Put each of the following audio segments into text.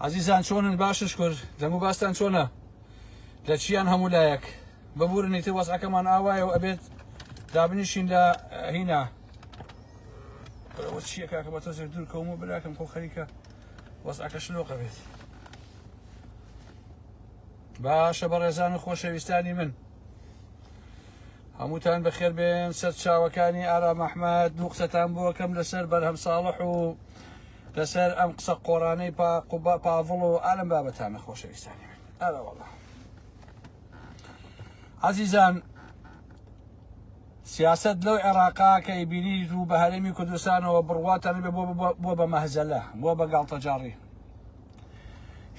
عزیزان چۆنن باشش کرد دەموو باستان چۆنە لە چیان هەموو لایەک ببوورنیتر وەزعەکەمان ئاوایە و ئەبێت دابنیشین لە هینا چییە کاکە بە تۆزێک دوور کەوم و براکەم کۆ خەریکە وەزعەکە شلۆقە بێت باشە بەڕێزان و خۆشەویستانی من هەمووتان بەخێر بێن سەر چاوەکانی ئارام ئەحمەد دوو قسەتان بووەکەم لەسەر بەرهەم ساڵح و لەسەر ئەم قسە قۆڕانەی پاڤڵ و ئالم بابەتانە خۆشەویستانی من ئەرە وەڵڵا عەزیزان سیاسەت لەو عێراقا کە ئەیبینیت و بە هەرێمی کوردستانەوە بڕواتان بێ بۆ بە مەهزەلە بۆ بە گاڵتەجاڕی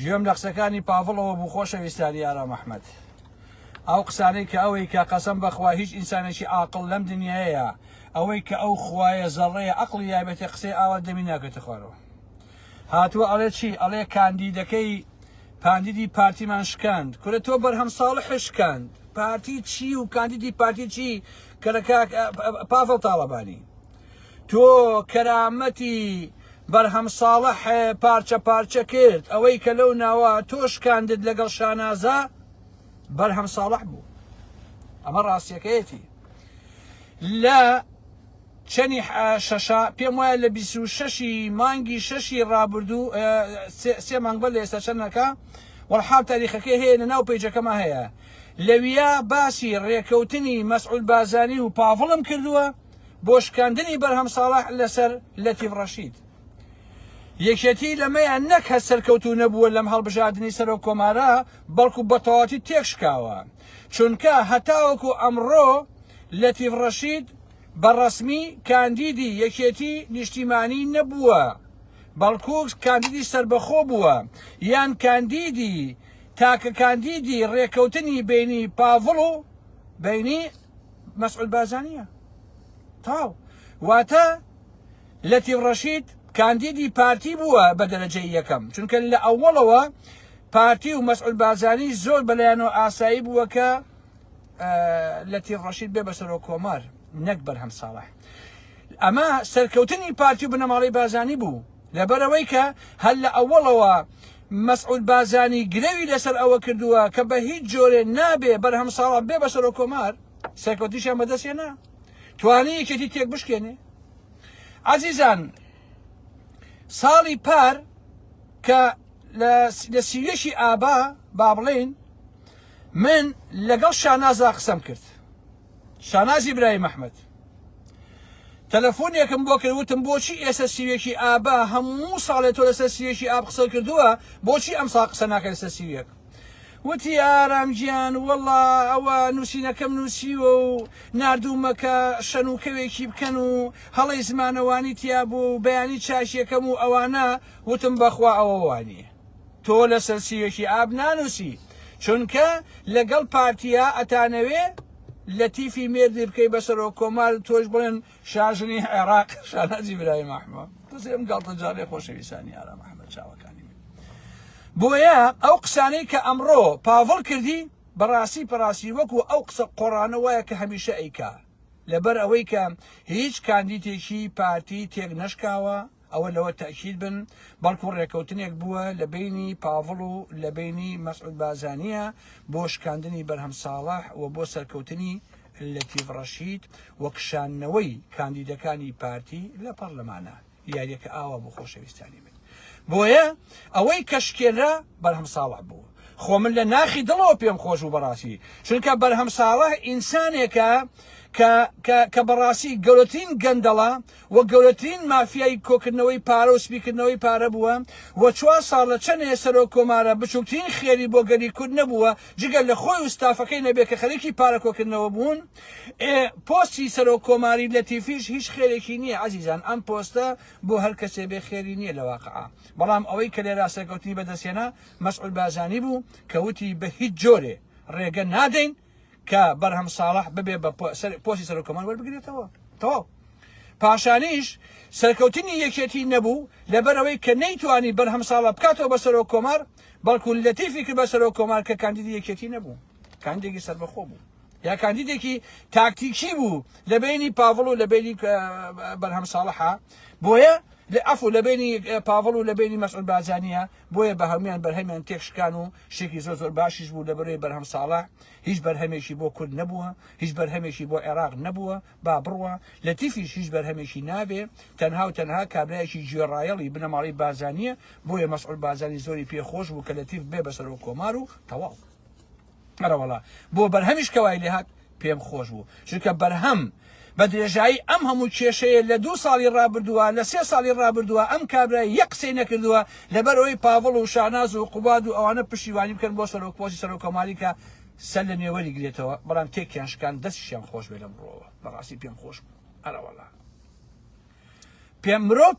ژێم لە قسەکانی پاڤڵەوە بوو خۆشەویستانی ئارام ئەحمەد ئەو قسانەی کە ئەوەی کە قەسەم بەخوا هیچ ئینسانێکی عاقڵ لەم دنیاەیە ئەوەی کە ئەو خوایە زەڕەیە ئەقڵی یابێتە قسەی ئاوا دەمی ناکەتە خوارەوە هاتووە ئەڵێ چی ئەڵێ کاندیدەکەی کاندیدی پارتیمان شکاند کورە تۆ بەرهەم ساڵح شکاند پارتی چی و کاندیدی پارتی چی کە لە پاڤڵ تاڵەبانی تۆ کەرامەتی بەرهەم ساڵح پارچە پارچە کرد ئەوەی کە لەو ناوە تۆ شکاندت لەگەڵ شانازە بەرهەم ساڵح بوو ئەمە ڕاستیەکەیەتی لە چەنی شەشا پێم وایە لە 26 مانگی شەشی ڕابردوو سێ مانگ بە لە ئێستا چەندەکە وەڵحاڵ تاریخەکەی هەیە لە ناو پەیجەکەمە هەیە لەویا باسی ڕێکەوتنی مەسعود بازانی و پاڤڵم کردووە بۆ شکاندنی بەرهەم ساڵح لەسەر لەتیف ڕەشید یەکێتی لەمەیان نەک هەر سەرکەوتوو نەبووە لەم هەڵبژاردننی سەرۆک کۆمارە بەڵکو بەتەواتی تێکشکاوە چونکە هەتاوەکو ئەمڕۆ لەتیف ڕەشید بەڕەسمی کاندیدی یەکێتی نیشتیمانی نەبووە بەڵکو کاندیدی سربەخۆ بووە یان کاندیدی تاکە کاندیدی ڕێکەوتنی بینی پاڤڵ و بینی مەسعود بازانیە تاو واتە لەتیف ڕەشید کاندیدی پارتی بووە بە دەرەجەی یەکەم چونکە لە ئەوڵەوە پارتی و مەسعود بازانی زۆر بەلایەنەوە ئاسایی بووە کە لەتیف ڕەشید بێ بە سەرۆک کۆمار نەک بەرهەم ساڵح ئەمە سەرکەوتنی پارتی و بنەماڵی بازانی بوو لەبەرەوەی کە هەر لە ئەوڵەوە مەسعود بازانی گرەوی لەسەر ئەوە کردووە کە بە هیچ جۆرێ نابێ بەرهەم ساڵح بێ بە سەرۆک کۆمار سەرکەوتیشیان بەدەستێنا توانی یەکێتی تێک بشکێنێ عەزیزان ساڵی پار کە لە سیوێشی ئابا با بڵێن من لەگەڵ شانازا قسەم کرد شانازی برای محمد تەلەفۆنێکم بۆ کرد وتم بۆچی ئێستا سیوێکی ئابا هەموو ساڵێت تۆ لەسەر سیوێکی ئاب قسە کردووە بۆچی ئەم ساڵ قسە ناکە لەسەر سیوێک وتی ئارامگیان وەڵڵا ئەوە نووسینەکەم نووسیوە و نردوومەکە شەنوکەوێکی بکەن و هەڵی زمانەوانی تیا بوو و بەیانی چاشیەکەم و ئەوانە وتم بەخوا ئەوە وانیە تۆ لەسەر سیوێکی ئاب نانووسی چونکە لەگەڵ پارتیا ئەتانەوێ لەتیفی مێردی بکەی بەسەرەوە کۆمار تۆش بڵێن شاژنی عێراق شانازی برای محمد دەزێم گاڵتەجارێ خۆشەویستانی ئارام ئەحمەد چاوەکانی من بۆیە ئەو قسانەی کە ئەمڕۆ پاڤڵ کردی بەڕاستی وەکو ئەو قسە قۆڕانە وایە کە هەمیشە ئەیکا لەبەر ئەوەی کە هیچ کاندیدێکی پارتی تێک نەشکاوە ئەوە لەوە تەکید بن بەڵکو ڕێکەوتنێک بووە لە بینی پاڤڵ و لە بینی مەسعود بازانیە بۆ شکاندنی بەرهەم ساڵح و بۆ سەرکەوتنی لەتیف ڕەشید وە کشانەوەی کاندیدەکانی پارتی لە پەرلەمانە یاریەکە ئاوا بۆ خۆشەویستانی من بۆیە ئەوەی کەشکێرا بەرهەم ساڵح بوو خۆ من لە ناخی دڵەوە پێم خۆش و بەڕاستی چونکە بەرهەم ساڵح ئینسانێکە کە بەڕاستی گەورەترین گەندەڵە و گەورەترین مافیای کۆکردنەوەی پارە و سپیکردنەوەی پارە بووە و 4 ساڵ لە چەندێ سەرۆک کۆمارە بچووکترین خێری بۆ گەری کورد نەبووە جگەل لە خۆی و ستافەکەی نەبێت کە خەریکی پارە کۆکردنەوە بوون پۆستی سەرۆک کۆماری لەتیفیش هیچ خێرێکی نییە عەزیزان ئەم پۆستە بۆ هەر کەسێ بێ خێری نییە لە واقعا بەڵام ئەوەی کە لێرا سەرکەوتنی بەدەستێنا مەسعود بازانی بوو کە وتی بە هیچ جۆرێ ڕێگە نادەین کە بەرهەم ساڵح ببێ بە پۆستی سەرۆک کۆمار وەربگرێتەوە تەواو پاشانیش سەرکەوتنی یەکێتی نەبوو لەبەرەوەی کە نەیتوانی بەرهەم ساڵح بکاتەوە بە سەرۆک کۆمار بەڵکو لەتیفی کرد بە سەرۆک کۆمار کە کاندیدی یەکێتی نەبوو کاندیدێکی سەربەخۆ بوو یا کاندیدێکی تاکتیکی بوو لە بینی پاڤڵ و لە بینی بەرهەم ساڵحە بۆیە عفو لە بینی پاڤڵ و لە بینی مەسعود بارزانیە بۆیە بە هەمویان بەرهەمیان تێکشکان و شتێکی زۆر زۆر باشیش بوو لەبەرەوەی بەرهەم ساڵح هیچ بەرهەمێکی بۆ کورد نەبووە، هیچ بەرهەمێکی بۆ عێراق نەبووە، با بڕوە لەتیفیش هیچ بەرهەمێکی نابێ، تەنها و تەنها کابرایەکی گوێڕایەڵی بنەماڵی بارزانیە، بۆیە مەسعود بارزانی زۆری پێخۆش بوو کە لەتیف بێ بەسەرەوە کۆمار و تەواو. ئەرەوەڵا بۆ بەرهەمیش کەوای لێ هات پێم خۆش بوو، چونکە بەرهەم بە درێژایی ئەم هەموو کێشەیە لە 2 ساڵی ڕابردووە لە 3 ساڵی ڕابردووە ئەم کابرای یەک قسەی نەکردووە لەبەرەوەی پاڤڵ و شاناز و قوباد و ئەوانە پشتیوانی بکەن بۆ سەرۆکپۆستی سەرۆکۆماری کە سەر لە نێوەری گرێتەوە، بەڵام تێکیان شکان دەستیان خۆش بێ لە مرۆوە، بەڕاستی پێم خۆش بوو. ئەرەوەڵا پێم مرۆڤ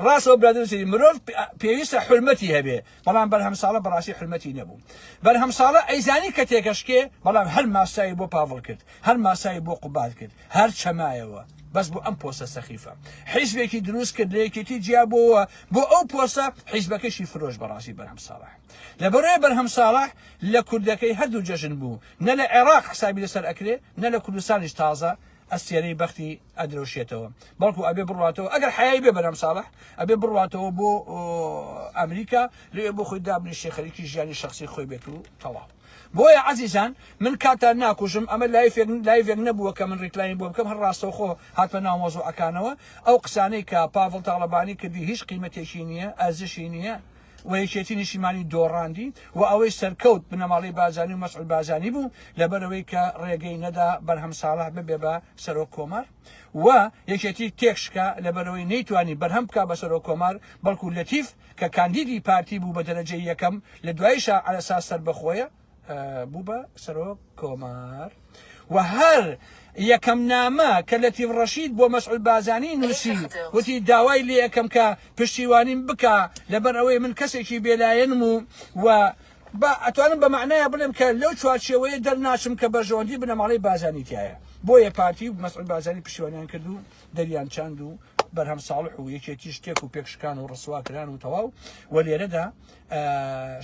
ڕاستەوە برادرسی مرۆڤ پێویستە حرمەتی هەبێ، بەڵام بەرهەم ساڵە بەڕاستی حرمەتی نەبوو. بەرهەم ساڵە ئەیزانی کە تێکەشکێ، بەڵام هەر ماسایی بۆ پاڤڵ کرد، هەر ماسایی بۆ قوباد کرد، هەر چەمایەوە بەس بۆ ئەم پۆستە سەخیفە. حیزبێکی دروست کرد لە یەکێتی جیابەوە بۆ ئەو پۆستە، حیزبەکەشی فرۆش بەڕاستی بەرهەم ساڵح. لەبەرەوەی بەرهەم ساڵح لە کوردەکەی هەردوو جەژن بوو، نە لە عێراق حسابی لەسەر ئەکرێ، نە لە کوردستانیش تازە ئەستێرەی بەختی ئەدرۆشێتەوە، بەڵکو ئەبێ بڕاتەوە ئەگەر حیایی بێ بەرهەم ساڵح ئەبێ بڕاتەوە بۆ ئەمریکا، لێ بۆ خۆی دابنیشێ خەریکی ژیانی شخصی خۆی بێت و تەواو. بۆیە عەزیزان من کاتان ناکوژم، ئەمە لایڤێک نەبووە کە من ڕیکلاین بۆ بکەم، هەر ڕاستەوخۆ هاتمە ناو مۆزوعەکانەوە. ئەو قسانەی کە پاڤڵ تاڵەبانی کردی هیچ قیمەتێکی نییە، ئەرزشی نییە و یەکێتی نیشیمانی دۆڕاندی و ئەوەی سەرکەوت بنەماڵی بارزانی و مەسعود بارزانی بوو لەبەرەوەی کە ڕێگەی نەدا بەرهەم ساڵح ببێ بە سەرۆک کۆمار و یەکێتی تێکشکە لەبەرەوەی نەیتوانی بەرهەم بکا بە سەرۆک کۆمار، بەڵکو لەتیف کە کاندیدی پارتی بوو بە دەرەجەی یەکەم لە دواییشە عەلەساس سەربەخۆیە بوو بە سەرۆک کۆمار. و هەر یەکەم نامە کە لەتیف ڕەشید بۆ مەسعود بارزانی نووسی وتی داوای لێ یەکەم کە پشتیوانیم بکە لەبەر ئەوەی من کەسێکی بێلایەنم و ئەتوانم بە معنایە بڵێم کە لەو چوارچێوەیە دەرناچم کە بەژەوەندی بنەماڵەی بارزانی تایە. بۆیە پارتی مەسعود بارزانی پشتیوانیان کرد و دەریان چاند و بەرهەم ساڵح و یەکێتی شتێک و پێکشکان و ڕسواکران و تەواو. و لێرەدا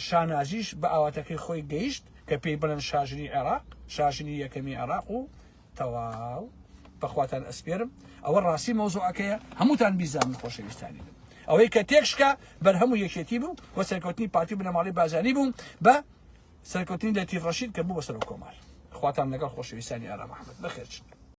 شانازیش بە ئاواتەکەی خۆی گەیشت کە پێی بڵێن شاژنی عێراق، شاژنی یەکەمی عێراق و تەواو. بەخواتان ئەسپێرم ئەوە ڕاستی مەوزوعەکەیە، هەمووتان بیزانن خۆشەویستانی. ئەوەی کە تێکشکە بەرهەموو یەکێتی بوو و سەرکەوتنی پارتی بنەماڵی بارزانی بوو بە سەرکەوتنی لەتیف ڕەشید کە بوو بە سەرۆک کۆمار. خواتان لەگەڵ خۆشەویستانی ئارام ئەحمەد بەخێرچن.